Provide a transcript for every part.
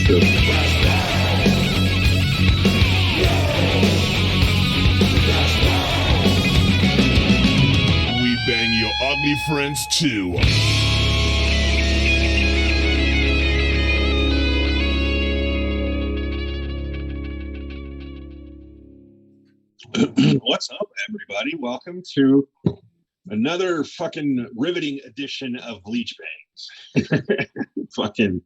true. We bang your ugly friends too. What's up, everybody? Welcome to another fucking riveting edition of Bleach Bangs. Fucking,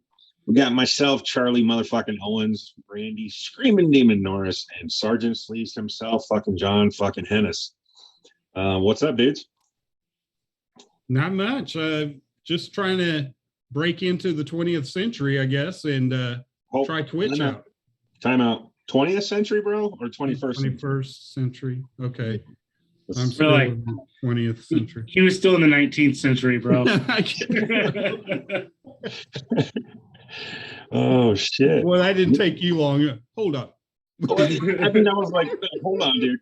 we got myself, Charlie motherfucking Owens, Randy, Screaming Demon Norris, and Sergeant Sleaze himself, fucking John fucking Hennis. What's up, dudes? Not much. Just trying to break into the 20th century, I guess, and try Twitch out. Time out. 20th century, bro, or 21st? 21st century. Okay. I'm So still like, in the 20th century. he was still in the 19th century, bro. Oh shit! Well, that didn't take you long. Hold up. I mean, I was like, hold on, dude.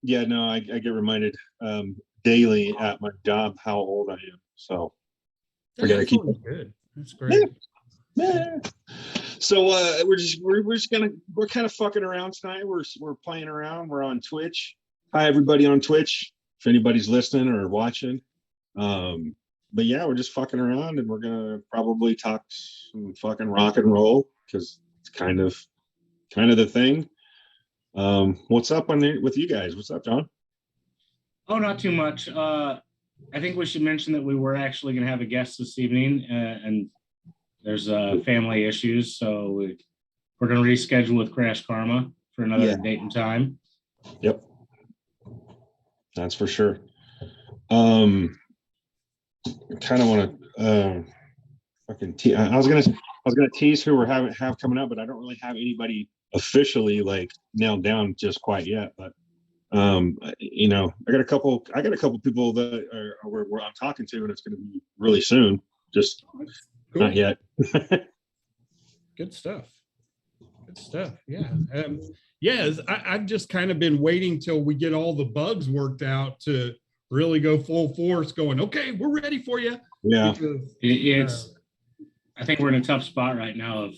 Yeah, no, I get reminded daily at my job how old I am. So I gotta keep it good. That's great. Yeah. So we're kind of fucking around tonight. We're playing around. We're on Twitch. Hi everybody on Twitch. If anybody's listening or watching. But yeah, we're just fucking around, and we're gonna probably talk some fucking rock and roll because it's kind of the thing. What's up with you guys? What's up, John? Oh, not too much. I think we should mention that we were actually going to have a guest this evening, and there's family issues, so we're going to reschedule with Crash Karma for another date and time. Yep, that's for sure. Kind of want to fucking I was gonna tease who we're have coming up, but I don't really have anybody officially like nailed down just quite yet. But you know, I got a couple people that are where I'm talking to, and it's going to be really soon. Just cool. Not yet. Good stuff. Yeah. Yes, I've just kind of been waiting till we get all the bugs worked out to really go full force going, okay, we're ready for you. Yeah. Because, I think we're in a tough spot right now of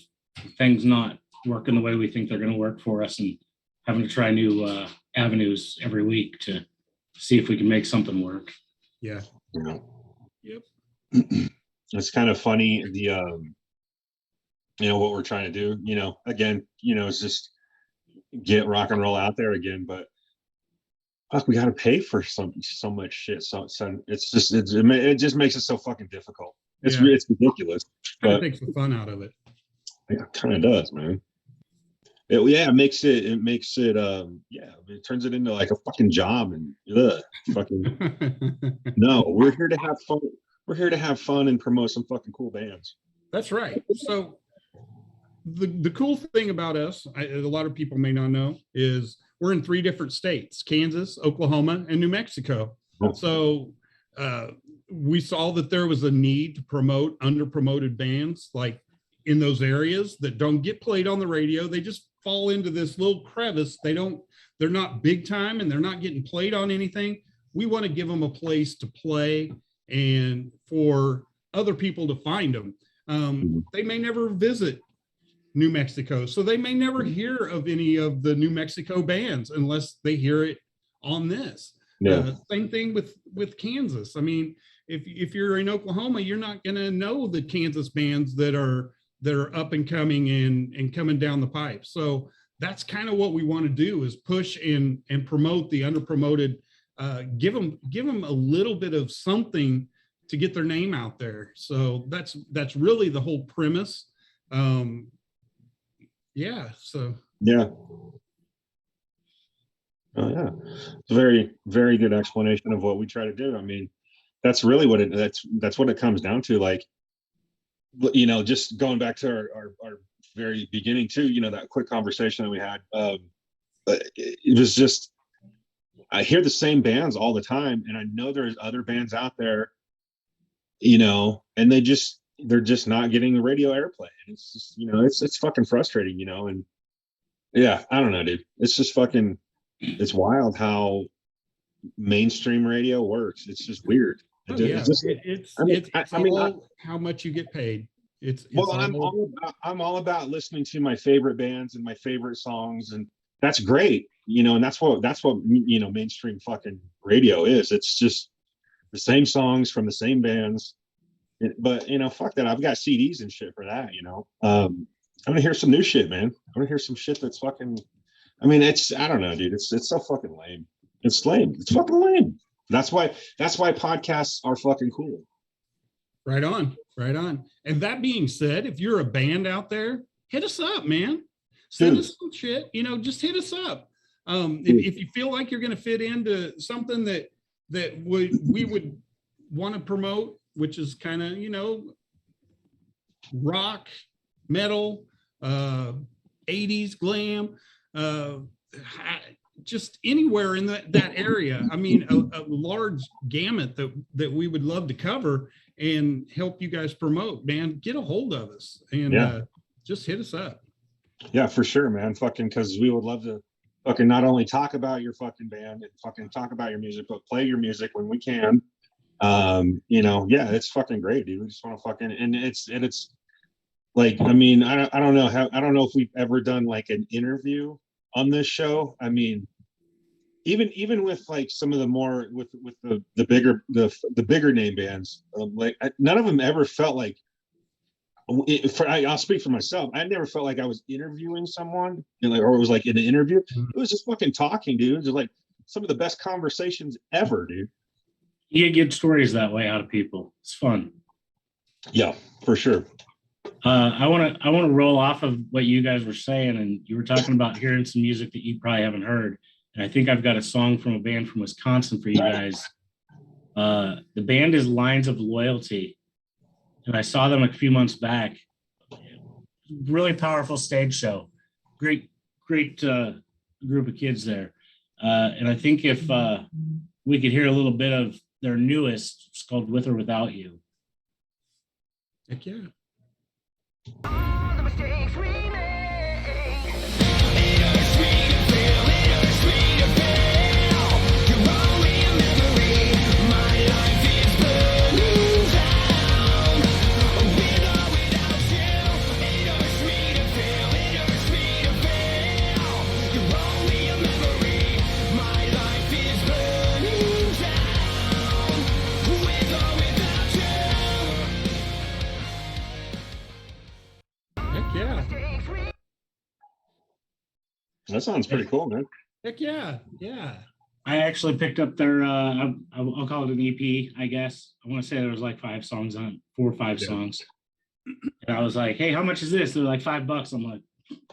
things not working the way we think they're going to work for us, and having to try new avenues every week to see if we can make something work. Yeah. Yep. It's kind of funny, the you know what we're trying to do, you know, again, you know, it's just get rock and roll out there again, but fuck, we got to pay for so much shit, so it's just it just makes it so fucking difficult. It's ridiculous. It takes the fun out of it. Yeah, it kind of does, man. It makes it turns it into like a fucking job, and fucking no, we're here to have fun. We're here to have fun and promote some fucking cool bands. That's right. So the cool thing about us, a lot of people may not know, is we're in 3 different states: Kansas, Oklahoma, and New Mexico. Oh. So we saw that there was a need to promote underpromoted bands like in those areas that don't get played on the radio. They just fall into this little crevice. They're not big time, and they're not getting played on anything. We want to give them a place to play and for other people to find them. They may never visit New Mexico, so they may never hear of any of the New Mexico bands unless they hear it on this. Same thing with Kansas. I mean, if you're in Oklahoma, you're not going to know the Kansas bands that are up and coming and coming down the pipe. So that's kind of what we want to do, is push and promote the underpromoted, give them a little bit of something to get their name out there. So that's really the whole premise. Yeah. Oh yeah, it's a very, very good explanation of what we try to do. I mean, that's really what that's what it comes down to. Like, you know, just going back to our very beginning too, you know, that quick conversation that we had, it was just, I hear the same bands all the time, and I know there's other bands out there, you know, and they're just not getting the radio airplay. And it's just, you know, it's fucking frustrating, you know. And yeah, I don't know, dude. It's just fucking, it's wild how mainstream radio works. It's just weird. It's all how much you get paid. Well, all I'm all about listening to my favorite bands and my favorite songs, and that's great, and that's what mainstream fucking radio is. It's just the same songs from the same bands. But fuck that. I've got CDs and shit for that. I'm gonna hear some new shit, man. I'm gonna hear some shit that's fucking. I mean, I don't know, dude. It's so fucking lame. It's lame. It's fucking lame. That's why podcasts are fucking cool. right on, right on. And that being said, if you're a band out there, hit us up, man. Send us some shit. Just hit us up. If you feel like you're going to fit into something that we would want to promote, which is kind of rock, metal, 80s glam, just anywhere in that area. I mean, a large gamut that we would love to cover and help you guys promote, man. Get a hold of us and just hit us up. Yeah, for sure, man. Fucking, because we would love to fucking not only talk about your fucking band and fucking talk about your music, but play your music when we can. It's fucking great, dude. We just want to fucking, and it's like, I mean, I don't know if we've ever done like an interview on this show. I mean, even with like some of the more with the bigger name bands, none of them ever felt like. I'll speak for myself. I never felt like I was interviewing someone, or it was like in an interview. It was just fucking talking, dude. Just like some of the best conversations ever, dude. You get good stories that way out of people. It's fun. Yeah, for sure. I want to roll off of what you guys were saying, and you were talking about hearing some music that you probably haven't heard. And I think I've got a song from a band from Wisconsin for you guys. The band is Lines of Loyalty, and I saw them a few months back. Really powerful stage show. Great group of kids there. And I think if we could hear a little bit of their newest, it's called With or Without You. Heck yeah. All the mistakes we made. Heck yeah. That sounds pretty cool, man. Heck yeah. Yeah. I actually picked up their, I'll call it an EP, I guess. I want to say there was like 5 songs on it, 4 or 5 songs. And I was like, hey, how much is this? They're like $5. I'm like,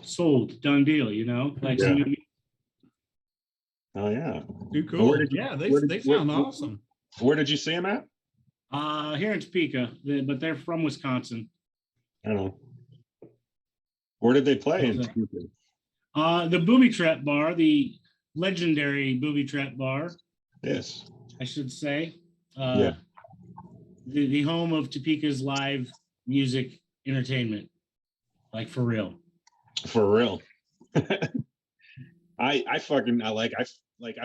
sold, done deal, Like, Yeah. Oh yeah. Too cool. Yeah, they sound awesome. Where did you see them at? Here in Topeka, but they're from Wisconsin. I don't know. Where did they play? The Booby Trap Bar, the legendary Booby Trap Bar. Yes. I should say. Yeah. The home of Topeka's live music entertainment. Like for real. For real. I've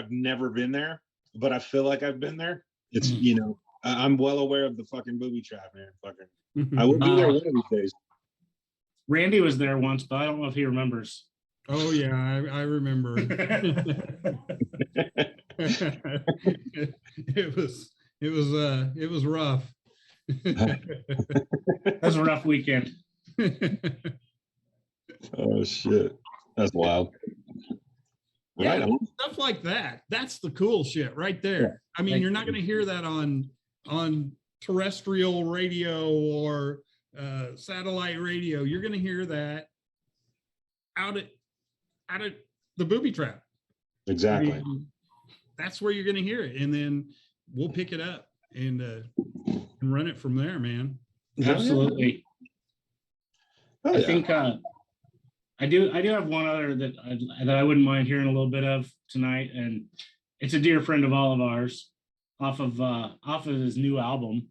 never been there, but I feel like I've been there. It's I'm well aware of the fucking Booby Trap, man. Fucking I will be there one of these days. Randy was there once, but I don't know if he remembers. Oh yeah, I remember. It was rough. That was a rough weekend. Oh shit. That's wild. Yeah, Right on. stuff like that. That's the cool shit right there. Yeah. I mean, you're not going to hear that on terrestrial radio or satellite radio. You're going to hear that out at the Booby Trap. Exactly. I mean, that's where you're going to hear it, and then we'll pick it up and run it from there, man. Absolutely. Oh, I yeah. think I do have one other that I wouldn't mind hearing a little bit of tonight, and it's a dear friend of all of ours, off of his new album,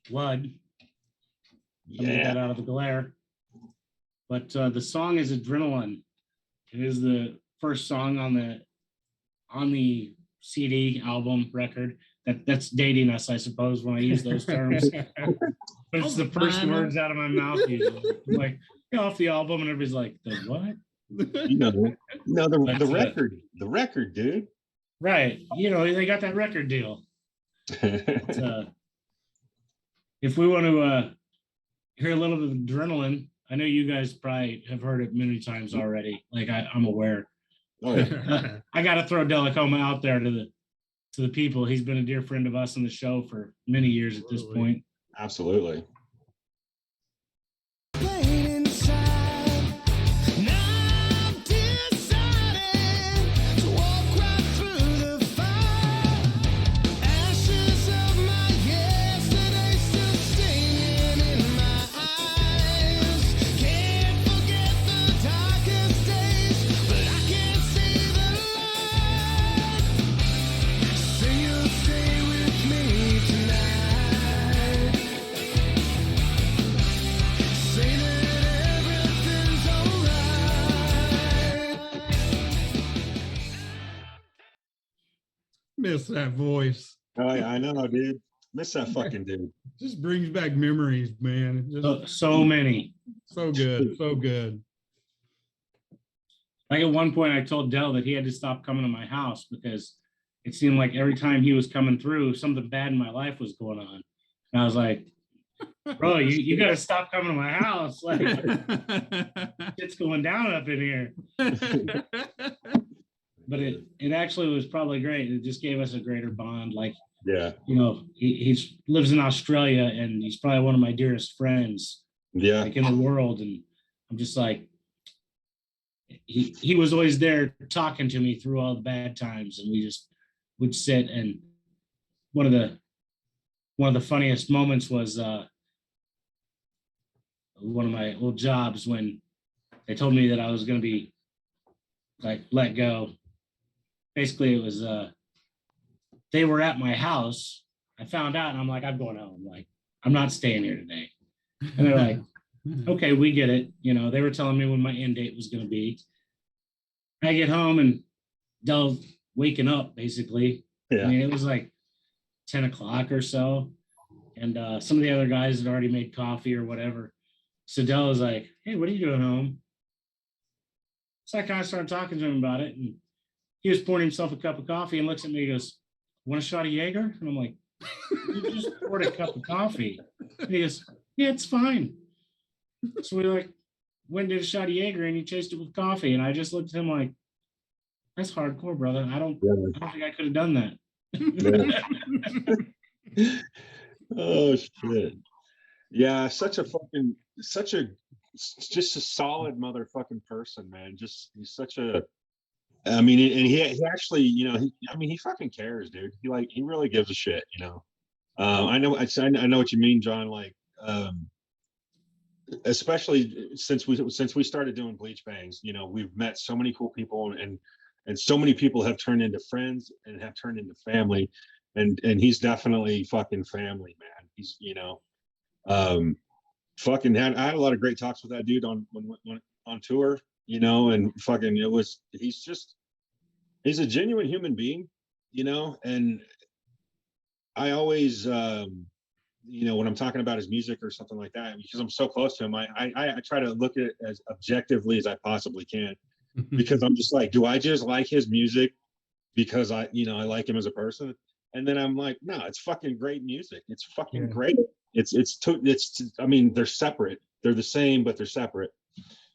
Blood. Let me get that out of the glare. But the song is Adrenaline. It is the first song on the CD, album, record. That's dating us, I suppose, when I use those terms. But it's the first words out of my mouth usually. I'm like, get off the album, and everybody's like, the what? The record, dude. Right. They got that record deal. If we want to hear a little bit of adrenaline, I know you guys probably have heard it many times already. Like I'm aware. Oh yeah. I got to throw Delacoma out there to the people. He's been a dear friend of us on the show for many years at this point. Absolutely. Miss that voice. Oh, yeah, I know, dude. Miss that fucking dude. Just brings back memories, man. So many. So good. So good. Like at one point I told Del that he had to stop coming to my house because it seemed like every time he was coming through, something bad in my life was going on. And I was like, bro, you got to stop coming to my house. Like, it's going down up in here. But it actually was probably great. It just gave us a greater bond. Like, yeah, he lives in Australia and he's probably one of my dearest friends, like in the world. And I'm just like, he was always there talking to me through all the bad times, and we just would sit. And one of the funniest moments was one of my old jobs when they told me that I was going to be like let go. Basically, it was they were at my house. I found out, and I'm like, I'm going home. Like, I'm not staying here today. And they're like, okay, we get it. They were telling me when my end date was going to be. I get home and Del's waking up, basically. Yeah. I mean, it was like 10 o'clock or so. And some of the other guys had already made coffee or whatever. So Del was like, hey, what are you doing home? So I kind of started talking to him about it. And he was pouring himself a cup of coffee and looks at me and goes, want a shot of Jaeger? And I'm like, you just poured a cup of coffee. And he goes, yeah, it's fine. So we went and did a shot of Jaeger and he chased it with coffee. And I just looked at him like, that's hardcore, brother. I don't think I could have done that. Oh shit. Yeah, just a solid motherfucking person, man. He's such a, I mean, and he actually, he fucking cares, dude. He really gives a shit, I know what you mean, John. Like, especially since we started doing Bleach Bangs, we've met so many cool people, and so many people have turned into friends and have turned into family, and he's definitely fucking family, man. He's fucking I had a lot of great talks with that dude on tour, and fucking he's a genuine human being, and I always when I'm talking about his music or something like that, because I'm so close to him, I try to look at it as objectively as I possibly can, because I'm just like, do I just like his music because I like him as a person? And then I'm like, no, it's fucking great music. It's fucking great. I mean, they're separate. They're the same, but they're separate.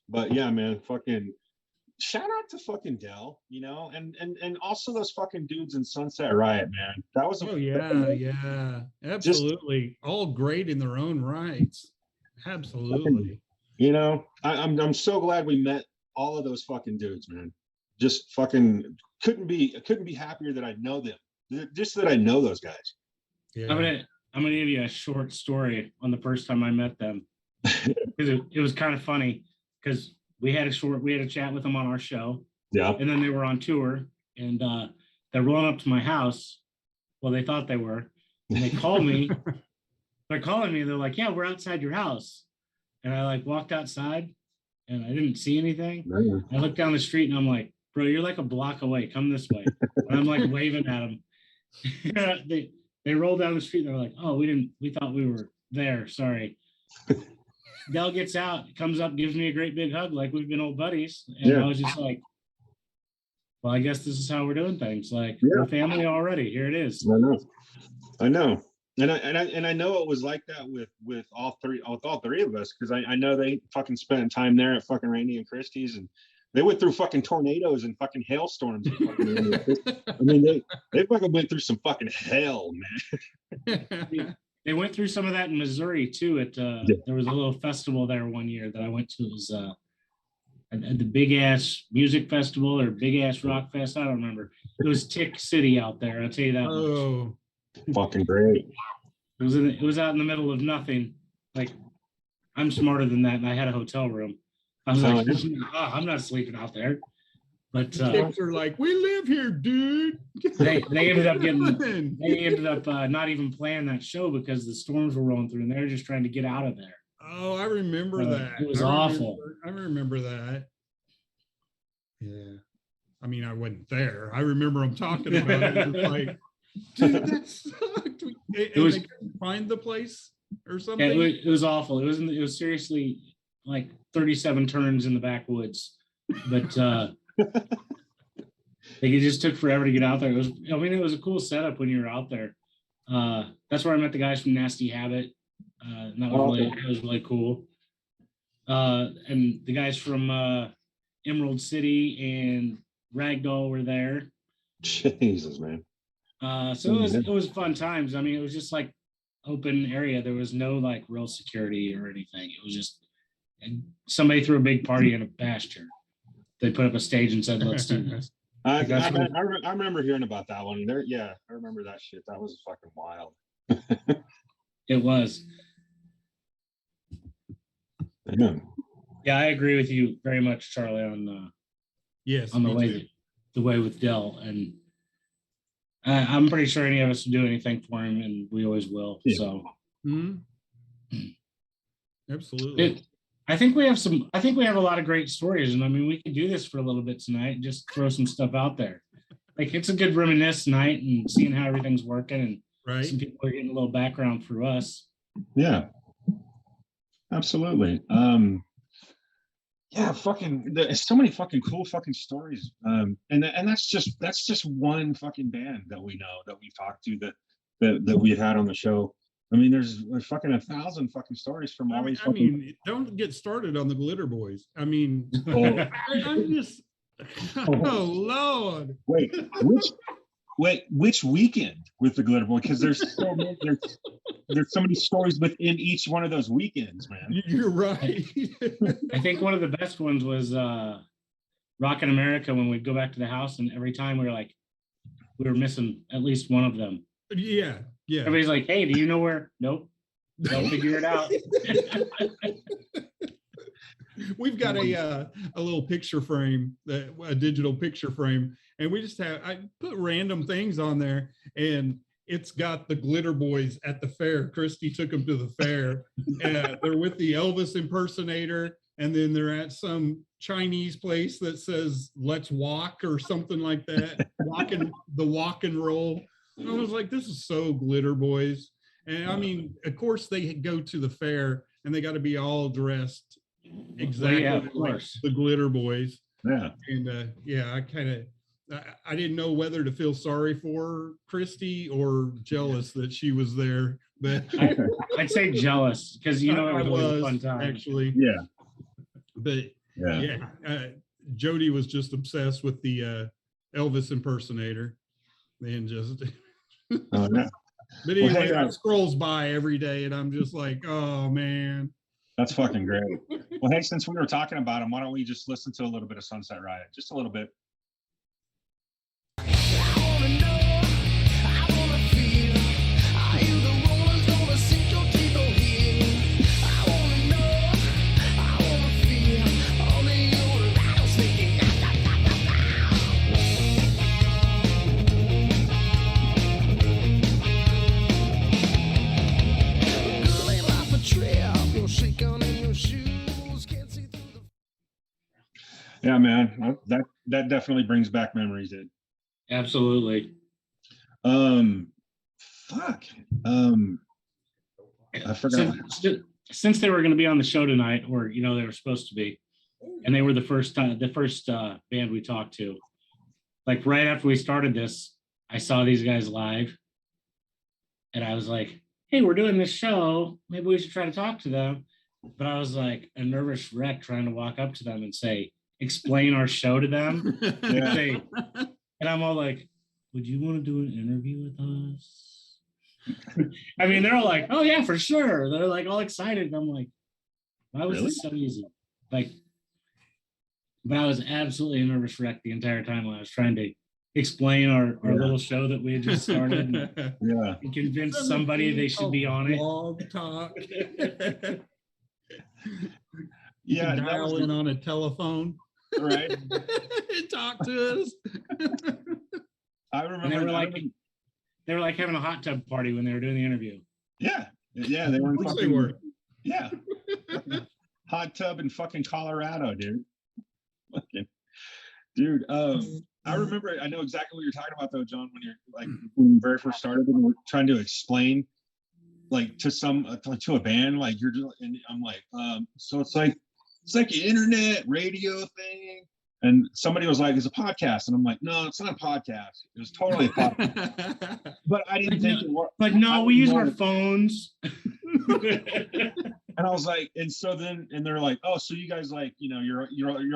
But yeah, man, fucking shout out to fucking Del, and also those fucking dudes in Sunset Riot, man. That was yeah, absolutely. All great in their own rights. Absolutely. I'm so glad we met all of those fucking dudes, man. Just fucking couldn't be happier that I know them. Just that I know those guys. Yeah. I'm gonna give you a short story on the first time I met them. Because it was kind of funny because we had a chat with them on our show. Yeah. And then they were on tour, and they're rolling up to my house. Well, they thought they were. And they called me. They're calling me. They're like, yeah, we're outside your house. And I walked outside and I didn't see anything. I looked down the street and I'm like, bro, you're like a block away. Come this way. And I'm like waving at them. they roll down the street. They're like, oh, we thought we were there. Sorry. Dell gets out, comes up, gives me a great big hug, like we've been old buddies. And I was just like, well, I guess this is how we're doing things. Like we're family already. Here it is. I know. And I know it was like that with all three of us, because I know they fucking spent time there at fucking Randy and Christie's, and they went through fucking tornadoes and fucking hailstorms. I mean, they fucking went through some fucking hell, man. They went through some of that in Missouri too. There was a little festival there one year that I went to. It was at the big ass music festival or big ass rock fest. I don't remember. It was Tick City out there. I'll tell you that. Oh, fucking great. It was out in the middle of nothing. Like, I'm smarter than that, and I had a hotel room. I was like, I'm not sleeping out there. But kids are like, we live here, dude. They ended up not even playing that show because the storms were rolling through, and they were just trying to get out of there. Oh, I remember that. It was awful. I remember that. Yeah. I mean, I wasn't there. I remember them talking about it. It was like, dude, that sucked. They couldn't find the place or something. Yeah, it was awful. It was seriously like 37 turns in the backwoods, but it just took forever to get out there. It was a cool setup when you were out there. That's where I met the guys from Nasty Habit. And that was really cool. And the guys from Emerald City and Ragdoll were there. Jesus, man. So it was fun times. I mean, it was just like open area. There was no like real security or anything. It was just somebody threw a big party in a pasture. They put up a stage and said, "Let's do this." I remember hearing about that one. I remember that shit. That was fucking wild. It was. Yeah, I agree with you very much, Charlie, on the way with Dell, and I'm pretty sure any of us would do anything for him, and we always will. Yeah. So, absolutely. I think we have a lot of great stories, and I mean, we could do this for a little bit tonight and just throw some stuff out there. Like, it's a good reminisce night and seeing how everything's working, and some people are getting a little background through us. Yeah, absolutely. Yeah, fucking, there's so many fucking cool fucking stories. And that's just one fucking band that we know, that we talked to, that we've had on the show. I mean, there's fucking 1,000 fucking stories from all these. I mean, don't get started on the Glitter Boys. I mean, I'm just, oh Lord. Which weekend with the Glitter Boy? Because there's so many stories within each one of those weekends, man. You're right. I think one of the best ones was Rockin' America, when we'd go back to the house, and every time we were missing at least one of them. Yeah. Everybody's like, "Hey, do you know where?" Nope. Don't figure it out. We've got a little picture frame, a digital picture frame, and I put random things on there, and it's got the Glitter Boys at the fair. Christy took them to the fair, and they're with the Elvis impersonator, and then they're at some Chinese place that says "Let's Walk" or something like that. Walk and roll. And I was like, this is so Glitter Boys. And I mean, of course they go to the fair and they got to be all dressed exactly like the Glitter Boys. Yeah. And I didn't know whether to feel sorry for Christy or jealous that she was there. But I'd say jealous, because it was a fun time. Actually. Yeah. But Jody was just obsessed with the Elvis impersonator. And just oh, no. But anyway, it scrolls by every day, and I'm just like, oh man, that's fucking great. Well, hey, since we were talking about him, why don't we just listen to a little bit of Sunset Riot, just a little bit. Yeah, man. That definitely brings back memories, dude. Absolutely. Fuck. I forgot. Since they were going to be on the show tonight, or they were supposed to be, and they were the first band we talked to. Like right after we started this, I saw these guys live, and I was like, "Hey, we're doing this show. Maybe we should try to talk to them." But I was like a nervous wreck trying to walk up to them and explain our show to them. Yeah. And I'm all like, "Would you want to do an interview with us?" I mean, they're all like, "Oh yeah, for sure." They're like all excited. And I'm like, "Why was this so easy?" Like, but I was absolutely a nervous wreck the entire time when I was trying to explain our little show that we had just started and convince somebody they should be on it. Blog talk. Dial in on a telephone. Right. And talk to us. I remember they were like having a hot tub party when they were doing the interview. Yeah, they were in fucking, they were. Yeah. Hot tub in fucking Colorado, dude. Dude, I remember, I know exactly what you're talking about though, John, when you're like when you very first started and we're trying to explain like to a band, like you're just, and I'm like, so it's like an internet radio thing. And somebody was like, it's a podcast. And I'm like, no, it's not a podcast. It was totally a podcast. But I didn't think it was. Like, no, we use our phones. And I was like, and they're like, oh, so you guys like, you're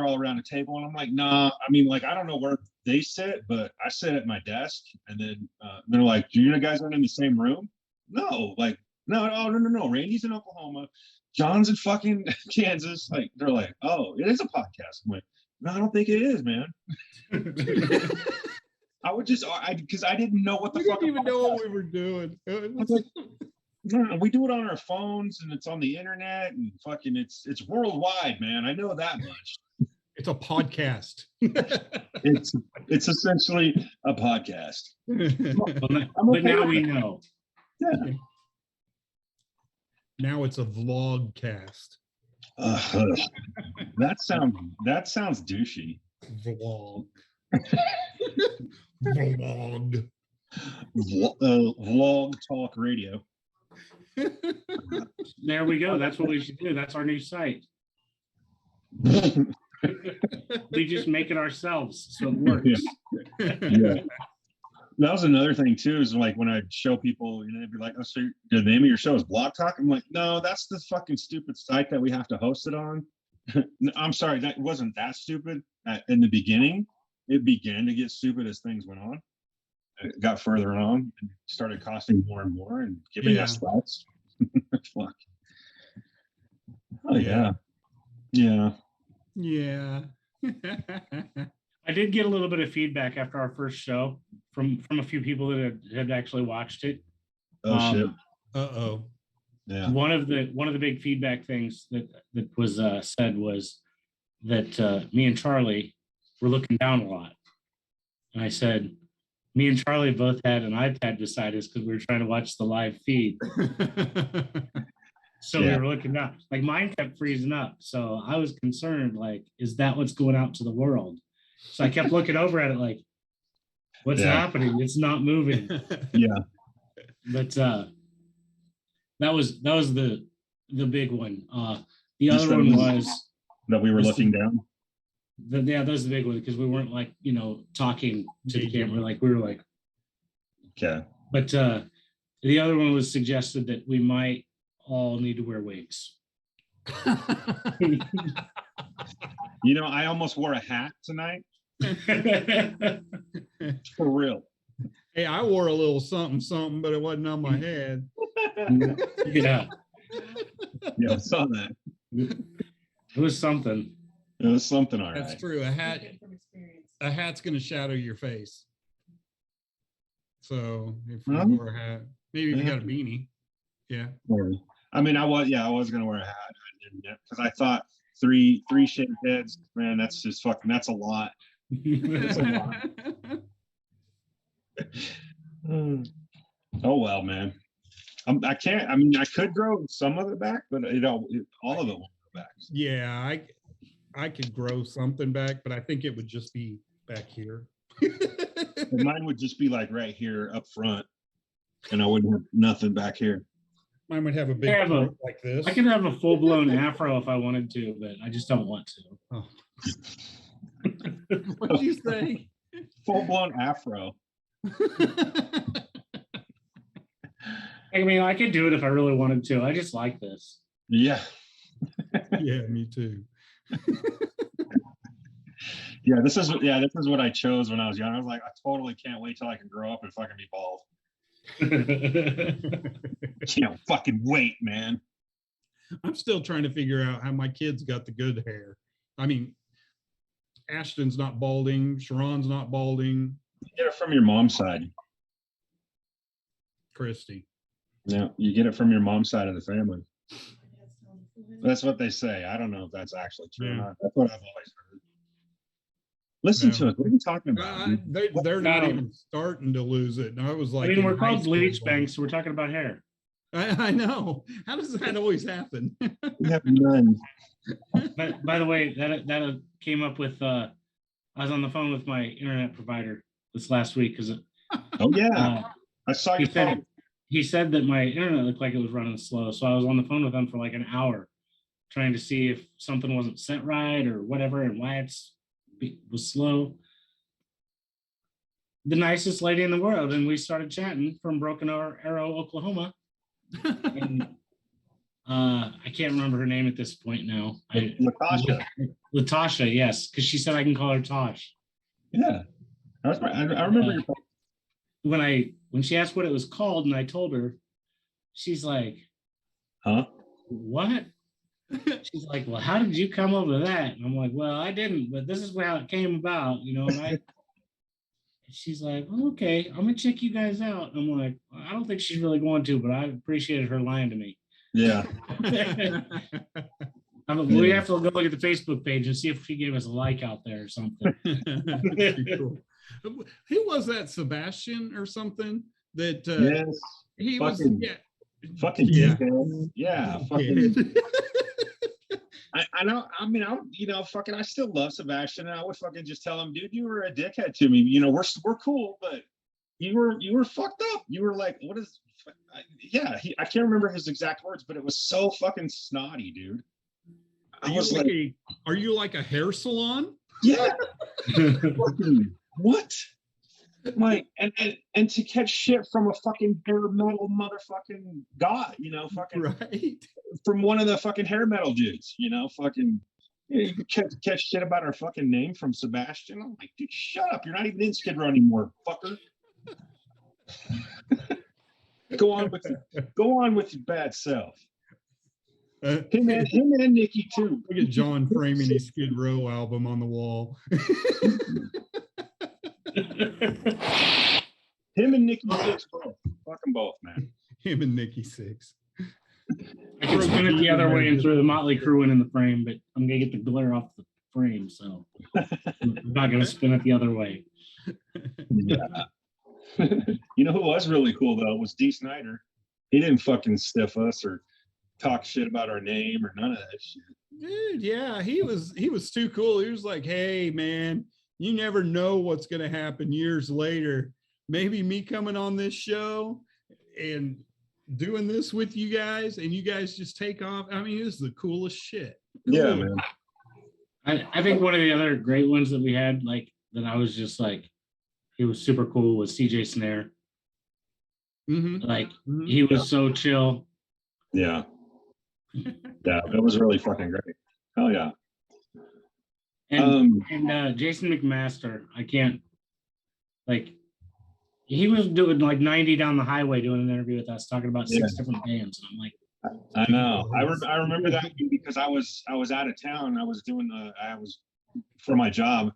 all around a table. And I'm like, nah, I mean, like, I don't know where they sit, but I sit at my desk. And then they're like, you guys aren't in the same room? No, like, no. Randy's in Oklahoma. John's in fucking Kansas. Like, they're like, oh, it is a podcast. I'm like, no, I don't think it is, man. I would just, because I didn't know what the fuck. I didn't even know what we were doing. No, we do it on our phones and it's on the internet and fucking it's worldwide, man. I know that much. It's a podcast. It's essentially a podcast. But now we know. Yeah. Now it's a vlogcast. That sounds douchey. Vlog. Vlog. Vlog talk radio. There we go. That's what we should do. That's our new site. We just make it ourselves, so it works. Yeah. That was another thing too, is like when I show people, they'd be like, oh, so the name of your show is Blog Talk? I'm like, no, that's the fucking stupid site that we have to host it on. I'm sorry, that wasn't that stupid in the beginning. It began to get stupid as things went on. It got further on and started costing more and more and giving us thoughts. Fuck. Oh yeah. Yeah. Yeah. I did get a little bit of feedback after our first show from a few people that had actually watched it. Oh shit. Uh-oh. Yeah. One of the big feedback things that was said was that me and Charlie were looking down a lot. And I said, me and Charlie both had an iPad beside us because we were trying to watch the live feed. So we were looking down. Like mine kept freezing up. So I was concerned, like, is that what's going out to the world? So I kept looking over at it like, what's happening? It's not moving. Yeah. But that was the big one. The other one was that we were looking down. That was the big one because we weren't like, talking to the camera. Like we were like, okay. But the other one was suggested that we might all need to wear wigs. I almost wore a hat tonight. For real. Hey, I wore a little something, but it wasn't on my head. Yeah. Yeah, I saw that. It was something. It was something, all right. That's true. A hat's going to shadow your face. So if you wore a hat, maybe if you got a beanie. Yeah. I mean, I was going to wear a hat. I didn't, because I thought three shaved heads, man, that's just fucking, that's a lot. That's a lot. Oh, well, man. I could grow some of it back, but all of it won't go back. Yeah. I could grow something back, but I think it would just be back here. And mine would just be like right here up front, and I wouldn't have nothing back here. Mine would have a big I have throat like this. I could have a full blown afro if I wanted to, but I just don't want to. Oh. What did you say? Full blown afro. I mean, I could do it if I really wanted to. I just like this. Yeah. Yeah, me too. This is what I chose when I was young. I was like, I totally can't wait till I can grow up and fucking be bald. Can't fucking wait, man. I'm still trying to figure out how my kids got the good hair. I mean, Ashton's not balding, Sharon's not balding, You get it from your mom's side. Christy. Yeah, you get it from your mom's side of the family. That's what they say. I don't know if that's actually true or Yeah. not. That's what I've always heard. Listen No. to us. What are you talking about? dude? They're not even starting to lose it. And I was like, I mean, in we're high called school, bleach banks, so we're talking about hair. I know. How does that always happen? We have none. But by the way, that came up with I was on the phone with my internet provider this last week because Oh yeah, I saw you. he said that my internet looked like it was running slow. So I was on the phone with him for like an hour trying to see if something wasn't set right or whatever and why it was slow. The nicest lady in the world. And we started chatting from Broken Arrow, Oklahoma. And, I can't remember her name at this point now. Latasha, yes, because she said I can call her Tosh. Yeah, I remember your. When she asked what it was called, and I told her, she's like, Huh? What? She's like, well, how did you come up with that? And I'm like, well, I didn't, but this is how it came about, you know. And she's like, well, okay, I'm gonna check you guys out. I'm like, well, I don't think she's really going to, but I appreciated her lying to me. Yeah. We have to go look at the Facebook page and see if she gave us a like out there or something. Cool. Who was that, Sebastian or something? That Yes. he Fucking- was. Yeah. Fucking Yeah. dickhead. Yeah. Fucking. I know. I mean, fucking. I still love Sebastian, and I would fucking just tell him, dude, you were a dickhead to me. You know, we're cool, but you were fucked up. You were like, what is? Yeah, I can't remember his exact words, but it was so fucking snotty, dude. Are you like a hair salon? Yeah. Fucking, what? Like, and to catch shit from a fucking hair metal motherfucking guy, you know, fucking Right. from one of the fucking hair metal dudes, you know, fucking. You catch shit about our fucking name from Sebastian. I'm like, dude, shut up. You're not even in Skid Row anymore, fucker. Go on with your bad self. Him and Nikki too. Look at John framing his Skid Row album on the wall. Him and Nikki Six both. Fuck them both, man. Him and Nikki Six. I can spin it the other way and throw the Motley Crue in the frame, but I'm gonna get the glare off the frame, so I'm not gonna spin it the other way. Yeah. You know who was really cool though was Dee Snider. He didn't fucking stiff us or talk shit about our name or none of that shit. Dude, yeah, he was too cool. He was like, hey man, you never know what's gonna happen years later. Maybe me coming on this show and doing this with you guys and you guys just take off. I mean, it was the coolest shit. Cool. Yeah, man. I think one of the other great ones that we had, like that I was just like, he was super cool, was CJ Snare. Mm-hmm. Like he was so chill. Yeah. Yeah, it was really fucking great. Hell yeah. And Jason McMaster, I can't, like, he was doing like 90 down the highway doing an interview with us, talking about 6 different bands. And I'm like, I know. I remember that because I was out of town. I was for my job,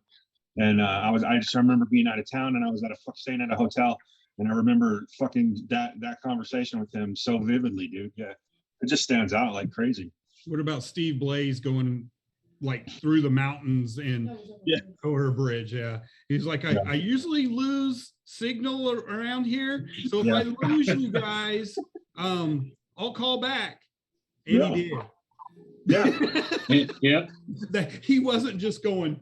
and I just remember being out of town, and I was staying at a hotel, and I remember fucking that conversation with him so vividly, dude. Yeah, it just stands out like crazy. What about Steve Blaze going like through the mountains in Coher Bridge? Yeah, he's like, I usually lose signal around here, so if I lose you guys, I'll call back. And he did. Yeah. Yep. That he wasn't just going.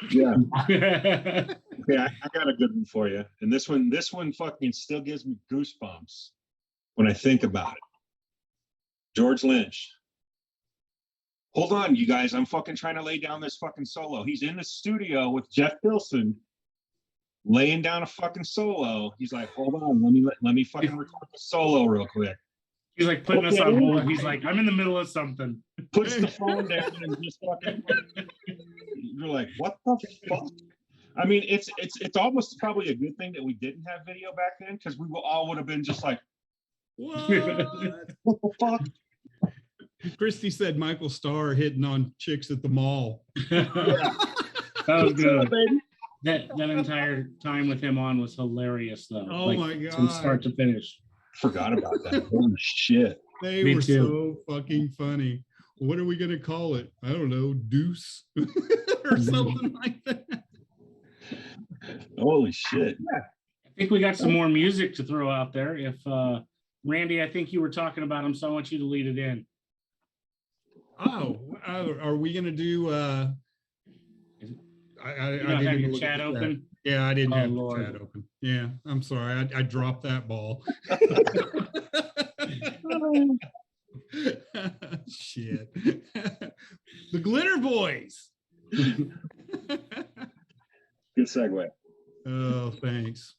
Yeah. Okay, I got a good one for you. And this one fucking still gives me goosebumps when I think about it. George Lynch. Hold on, you guys. I'm fucking trying to lay down this fucking solo. He's in the studio with Jeff Pilson, laying down a fucking solo. He's like, hold on, let me fucking record the solo real quick. He's like putting us on hold. He's like, I'm in the middle of something. Puts the phone down and just fucking. You're like, what the fuck? I mean, it's almost probably a good thing that we didn't have video back then, because we all would have been just like, What? what the fuck? Christy said Michael Starr hitting on chicks at the mall. That was good. That entire time with him on was hilarious, though. Oh my god! From start to finish. Forgot about that. Holy shit! They Me were too. so fucking funny. What are we gonna call it? I don't know, Deuce or something like that. Holy shit! I think we got some more music to throw out there. If Randy, I think you were talking about him, so I want you to lead it in. Oh, are we gonna do? I You don't have didn't your look chat at that. open. Yeah, I didn't Oh, have Lord. the chat open. Yeah, I'm sorry. I dropped that ball. Shit. The Glitter Boys. Good segue. Oh, thanks.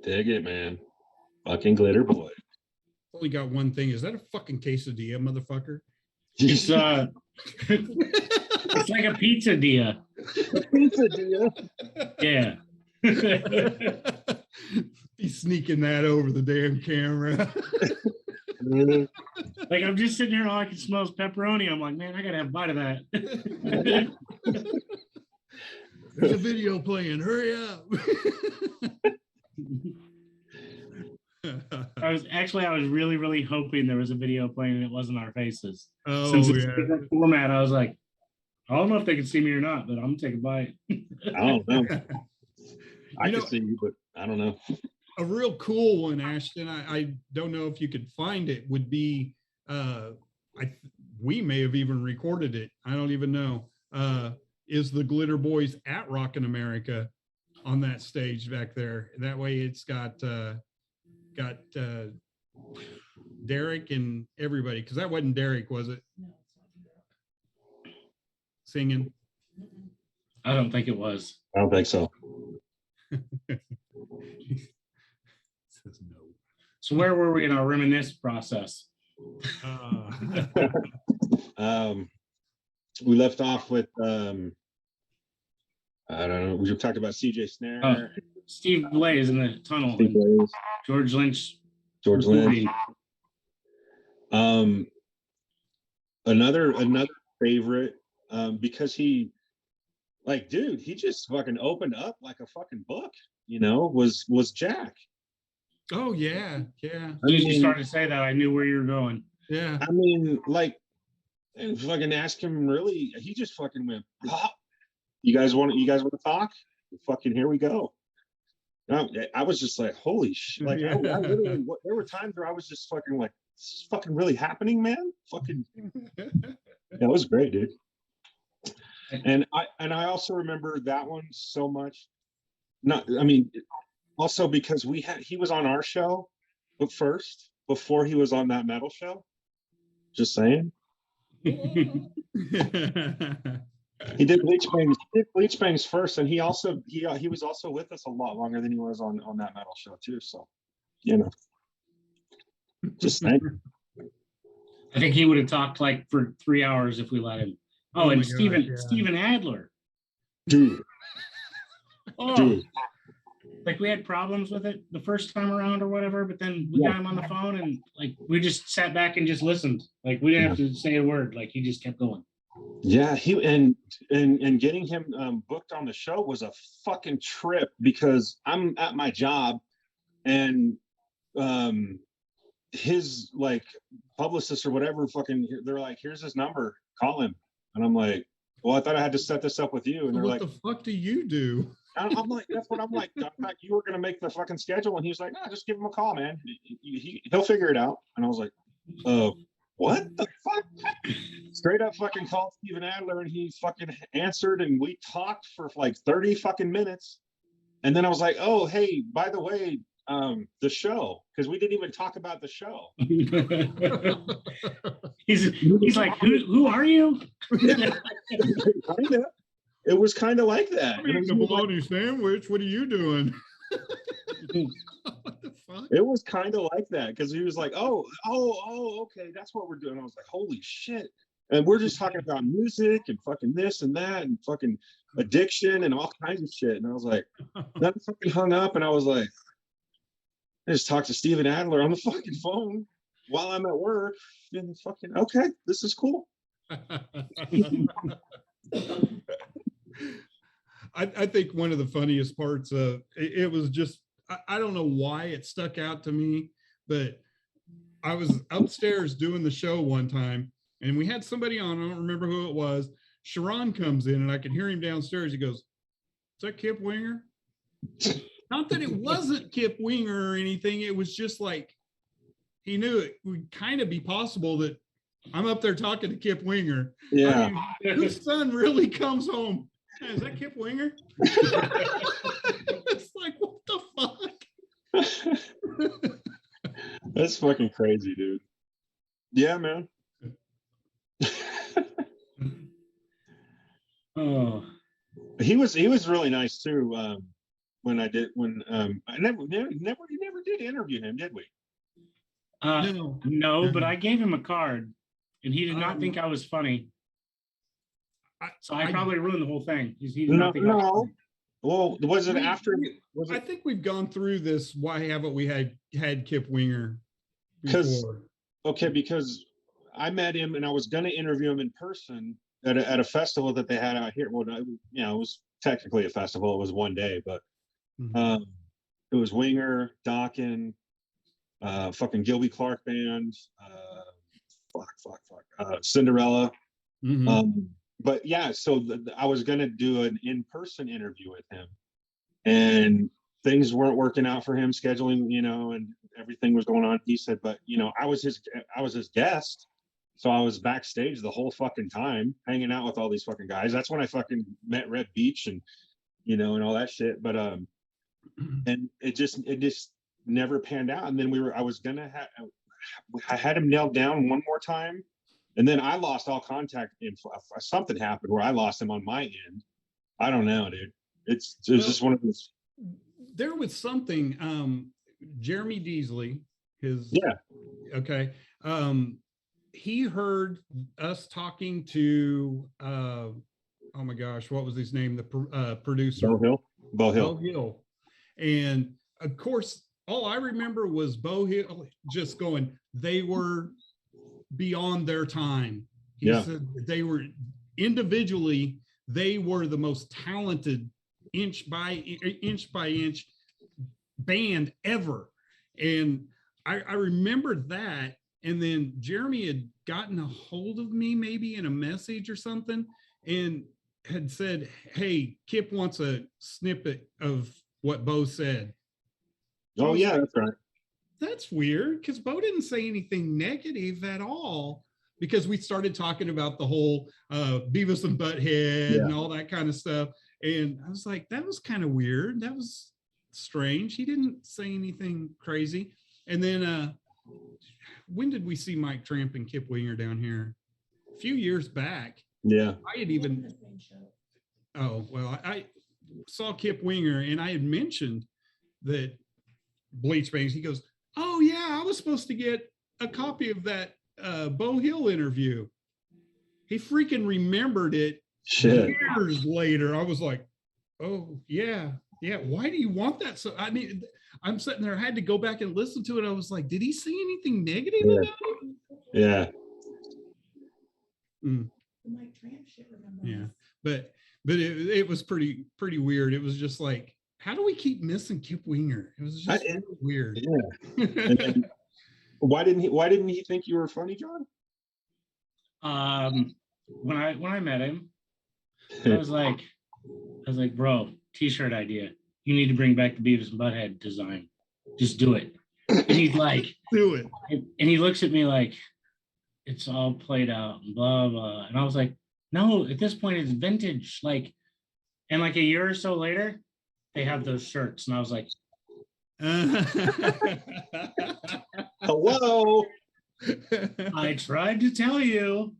Dig it, man. Fucking Glitter Boy. Only got one thing. Is that a fucking quesadilla, motherfucker? It's it's like a pizza dia. Pizza, dear. Yeah. He's sneaking that over the damn camera. Like I'm just sitting here, all I can smell is pepperoni. I'm like, man, I gotta have a bite of that. There's a video playing. Hurry up. I was really, really hoping there was a video playing and it wasn't our faces. Oh, Since it's yeah. a different format, I was like, I don't know if they can see me or not, but I'm gonna take a bite. I don't know. I You know- can see you, but I don't know. A real cool one, Ashton. I don't know if you could find it. Would be we may have even recorded it. I don't even know. Is the Glitter Boys at Rockin' America on that stage back there? That way, it's got Derek and everybody. Because that wasn't Derek, was it? Singing. I don't think it was. I don't think so. Says no. So where were we in our reminisce process? We left off with I don't know. We talked about CJ Snare, Steve Blaze in the tunnel. Steve Blaze, George Lynch. George Lynch. recording. Another favorite, because he, like, dude, he just fucking opened up like a fucking book, was Jack. Oh yeah, yeah, As soon as you started to say that, I knew where you were going. yeah. I mean, like, and fucking ask him, really, he just fucking went, "Ah, you guys want to talk? Fucking here we go." I was just like, holy shit. Like, I literally, there were times where I was just fucking like, this is fucking really happening, man. Fucking, that was great, dude. And I also remember that one so much. Also because he was on our show, but first, before he was on that metal show. Just saying. He did Bleach Bangs. He did Bleach Bangs first, and he was also with us a lot longer than he was on that metal show too. So, you know, just saying. I think he would have talked like for 3 hours if we let him. Oh, Oh my and gosh, yeah. Steven Adler. Dude, Oh, dude. like we had problems with it the first time around or whatever, but then we got him on the phone and like we just sat back and just listened. Like we didn't have to say a word. Like he just kept going. Yeah, he and getting him booked on the show was a fucking trip because I'm at my job and his like publicist or whatever fucking they're like, here's his number, call him. And I'm like, well, I thought I had to set this up with you. And they're What like, the fuck do you do? I'm like, that's what I'm like. I thought you were gonna make the fucking schedule, and he's like, no, just give him a call, man. He'll figure it out. And I was like, what the fuck? Straight up fucking called Steven Adler, and he fucking answered, and we talked for like 30 fucking minutes. And then I was like, oh, hey, by the way, the show, because we didn't even talk about the show. he's like, who are you? Kinda. It was kind of like that. I'm eating a bologna sandwich. What are you doing? What the fuck? It was kind of like that because he was like, oh, okay, that's what we're doing. I was like, holy shit. And we're just talking about music and fucking this and that and fucking addiction and all kinds of shit. And I was like, then I fucking hung up and I was like, I just talked to Steven Adler on the fucking phone while I'm at work. And fucking, okay, this is cool. I think one of the funniest parts of it was just, I don't know why it stuck out to me, but I was upstairs doing the show one time and we had somebody on, I don't remember who it was. Sharon comes in and I could hear him downstairs. He goes, is that Kip Winger? Not that it wasn't Kip Winger or anything. It was just like, he knew it would kind of be possible that I'm up there talking to Kip Winger. Yeah. I mean, whose son really comes home? Hey, is that Kip Winger? It's like, what the fuck? That's fucking crazy, dude. Yeah, man. Oh, He was really nice too. When I never did interview him, did we? no, but I gave him a card and he did not think I was funny. So I probably ruined the whole thing. He did not think I was funny. Well, was it after? I think we've gone through this. Why haven't we had Kip Winger before? Because I met him and I was going to interview him in person at a festival that they had out here. Well, it was technically a festival. It was one day, but it was Winger, Dawkins, fucking Gilby Clark band, Cinderella. Mm-hmm. But yeah, so I was going to do an in-person interview with him and things weren't working out for him scheduling, and everything was going on. He said, but I was his guest. So I was backstage the whole fucking time hanging out with all these fucking guys. That's when I fucking met Red Beach and, and all that shit. But, and it just never panned out. And then I had him nailed down one more time. And then I lost all contact. Something happened where I lost him on my end. I don't know, dude. It's just one of those. There was something. Jeremy Deasley, okay. He heard us talking to. Oh my gosh, what was his name? The producer. Bo Hill. And of course, all I remember was Bo Hill just going. They were beyond their time. He said they were individually, they were the most talented inch by inch band ever. And I remembered that. And then Jeremy had gotten a hold of me maybe in a message or something and had said, hey, Kip wants a snippet of what Bo said. Oh yeah, that's right. That's weird because Bo didn't say anything negative at all because we started talking about the whole Beavis and Butthead and all that kind of stuff. And I was like, that was kind of weird. That was strange. He didn't say anything crazy. And then when did we see Mike Tramp and Kip Winger down here? A few years back. Yeah. I had even, oh, well, I saw Kip Winger and I had mentioned that Bleach Bangs. He goes, oh, yeah, I was supposed to get a copy of that Bo Hill interview. He freaking remembered it Shit. years later. I was like, oh, yeah. Yeah. Why do you want that? So, I mean, I'm sitting there, I had to go back and listen to it. I was like, did he say anything negative Yeah. about it? Yeah. Mm. Yeah, but it was pretty weird. It was just like, how do we keep missing Kip Winger? It was just really weird. Yeah. And then, why didn't he think you were funny, John? When I met him, I was like, bro, t-shirt idea. You need to bring back the Beavis and Butthead design. Just do it. And he's like, do it. And he looks at me like, it's all played out and blah blah. And I was like, no, at this point it's vintage. Like, and like a year or so later, they have those shirts. And I was like, Hello. I tried to tell you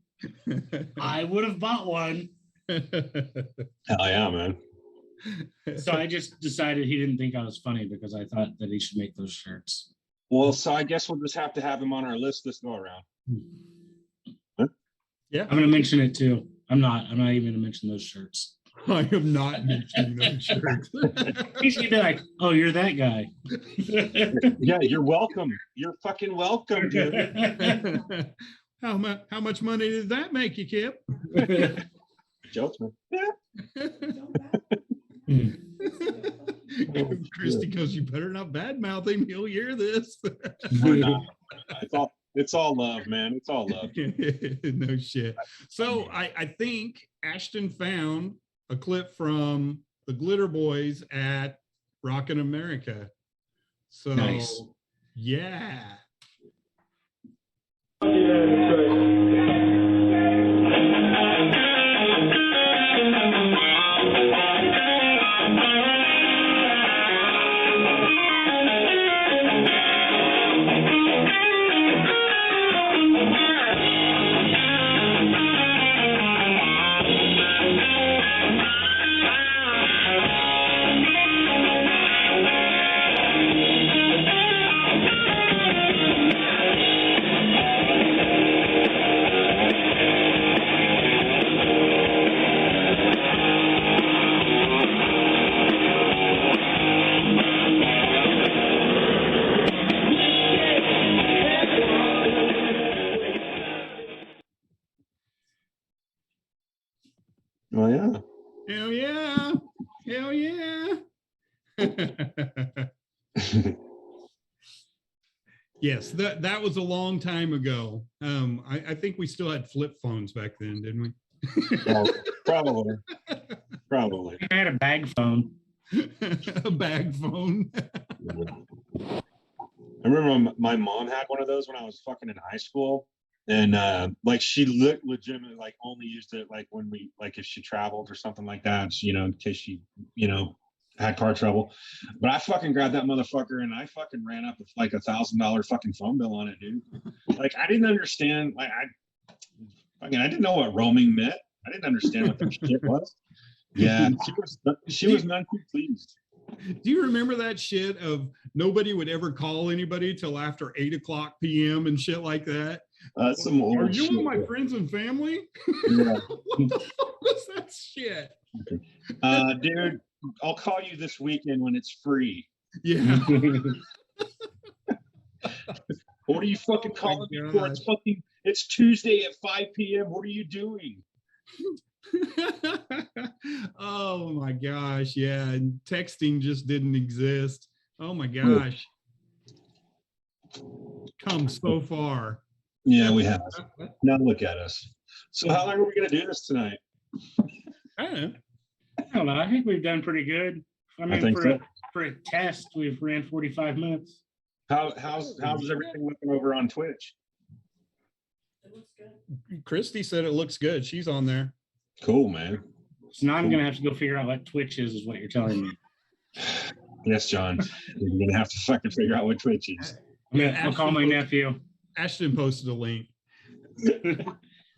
I would have bought one. Hell yeah, man. So I just decided he didn't think I was funny because I thought that he should make those shirts. Well, so I guess we'll just have to have him on our list this go around. Huh? Yeah, I'm gonna mention it too. I'm not even gonna mention those shirts. I am not mentioning those shirts. He's gonna be like, oh, you're that guy. Yeah, you're welcome. You're fucking welcome, dude. How much money did that make you, Kip? Jokes, man. Yeah. Christy goes, you better not badmouth him. He'll hear this. It's all love, man. It's all love. No shit. So I think Ashton found a clip from the Glitter Boys at Rockin' America. So nice. Yeah. Oh yeah. Hell yeah. Hell yeah. Yes, that was a long time ago. I think we still had flip phones back then, didn't we? Oh, probably. Probably. I had a bag phone. A bag phone. I remember my mom had one of those when I was fucking in high school. And like she legitimately like only used it like when we like if she traveled or something like that, you know, in case she, you know, had car trouble. But I fucking grabbed that motherfucker and I fucking ran up with like $1,000 fucking phone bill on it, dude. Like I didn't understand. Like I didn't know what roaming meant. I didn't understand what that shit was. Yeah, she was none too pleased. Do you remember that shit of nobody would ever call anybody till after 8:00 p.m. and shit like that? Some old Are you shit. with my friends and family? Yeah. What the fuck was that shit? Dude, I'll call you this weekend when it's free. Yeah. What are you fucking calling me for? It's Tuesday at 5 p.m. What are you doing? Oh my gosh, yeah. And texting just didn't exist. Oh my gosh. Come so far. Yeah, we have. Now look at us. So how long are we gonna do this tonight? I don't know. I don't know. I think we've done pretty good. I mean, think so. for a test, we've ran 45 minutes. How's everything looking over on Twitch? Christy said it looks good. She's on there. Cool, man. So now I'm gonna have to go figure out what Twitch is what you're telling me. Yes, John. You're gonna have to fucking figure out what Twitch is. I'll call my nephew. Ashton posted a link.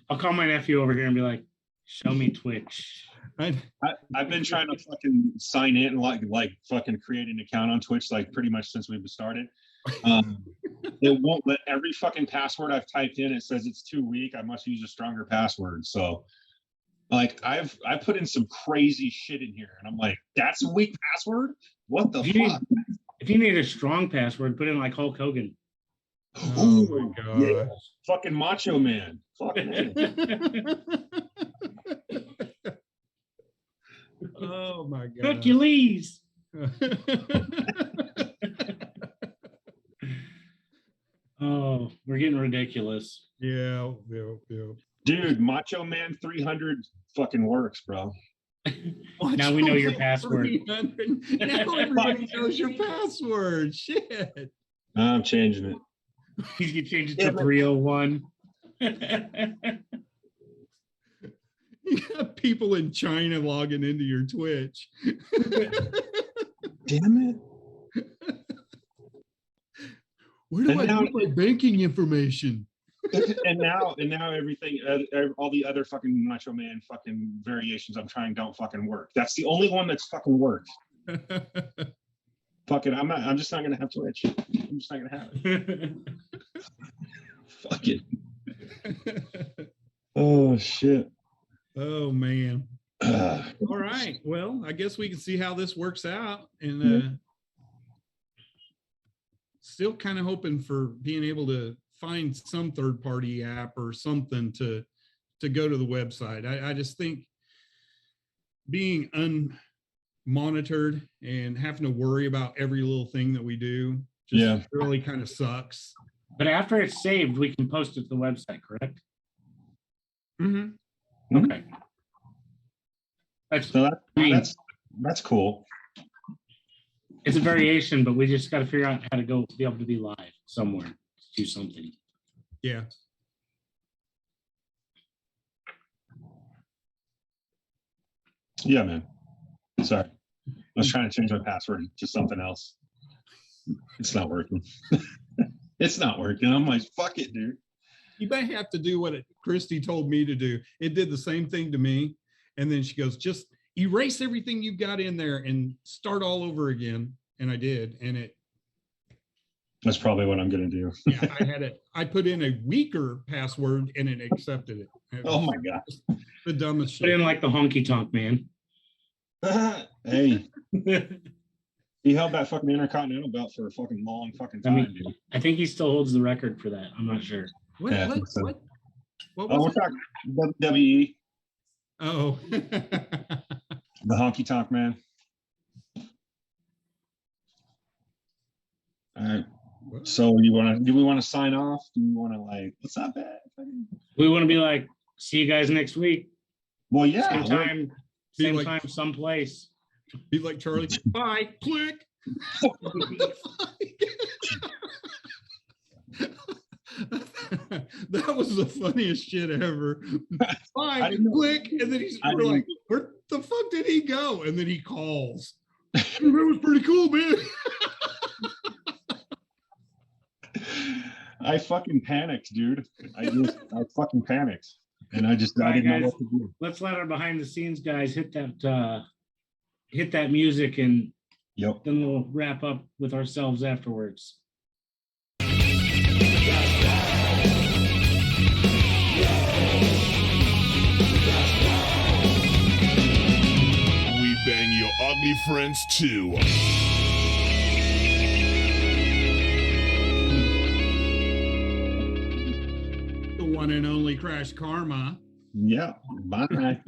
I'll call my nephew over here and be like, Show me Twitch. I've been trying to fucking sign in and like fucking create an account on Twitch like pretty much since we've started. It won't let every fucking password I've typed in. It says it's too weak. I must use a stronger password. So like I put in some crazy shit in here, and I'm like, that's a weak password. What the fuck? If you need a strong password, put in like Hulk Hogan. Oh my god. Yeah. Fucking Macho Man. Fucking Oh my god. Hercules. Oh, we're getting ridiculous. Yeah. dude, Macho Man 300 fucking works, bro. Now we know your password. Now everybody knows your password. Shit. I'm changing it. He's gonna change it to 301. You got people in China logging into your Twitch. Damn it. Where do I put my banking information? and now everything, all the other fucking Macho Man fucking variations I'm trying don't fucking work. That's the only one that's fucking worked. Fuck it. I'm just not gonna have Twitch. I'm just not gonna have it. Fuck it. Oh shit. Oh man. All right. Well, I guess we can see how this works out, and still kind of hoping for being able to find some third-party app or something to go to the website. I just think being unmonitored and having to worry about every little thing that we do just really kind of sucks. But after it's saved, we can post it to the website, correct? Mm-hmm. Okay. That's cool. It's a variation, but we just got to figure out how to be able to be live somewhere, do something. Yeah. Yeah, man. Sorry. I was trying to change my password to something else. It's not working. It's not working. I'm like, fuck it, dude. You may have to do what Christy told me to do. It did the same thing to me. And then she goes, just erase everything you've got in there and start all over again. And I did. And that's probably what I'm going to do. Yeah, I put in a weaker password and it accepted it. Oh my God. The dumbest shit. Put in like the honky tonk man. Hey. He held that fucking Intercontinental belt for a fucking long fucking time, dude. I think he still holds the record for that. I'm not sure. What was we're it? talking WWE. Oh. The honky tonk man. All right. So do we want to sign off? Do we want to like, what's up, bad? We want to be like, see you guys next week. Well, yeah. Same time, someplace. Be like Charlie. Bye. Click. That was the funniest shit ever. Bye. Click. And then we're like, where the fuck did he go? And then he calls. That was pretty cool, man. I fucking panicked, dude. I fucking panicked. And I didn't know what to do. Let's let our behind the scenes guys hit that music, and then we'll wrap up with ourselves afterwards. We bang your ugly friends too. The one and only Crash Karma. Yeah. Bye.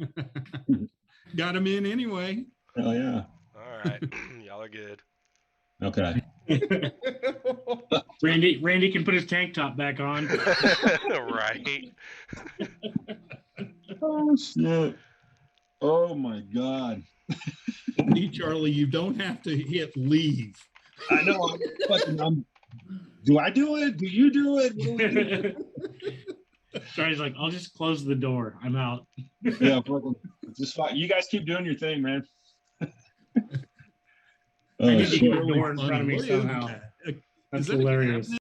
Got him in anyway. Hell yeah. All right. Y'all are good. Okay. Randy can put his tank top back on. Right. Oh shit. Oh my God. See, Charlie, you don't have to hit leave. I know. Do I do it? Do you do it? Charlie's like, I'll just close the door. I'm out. Yeah, just fine. You guys keep doing your thing, man. I need to shit. keep the door in front of me What is somehow. that? That's Is that a hilarious.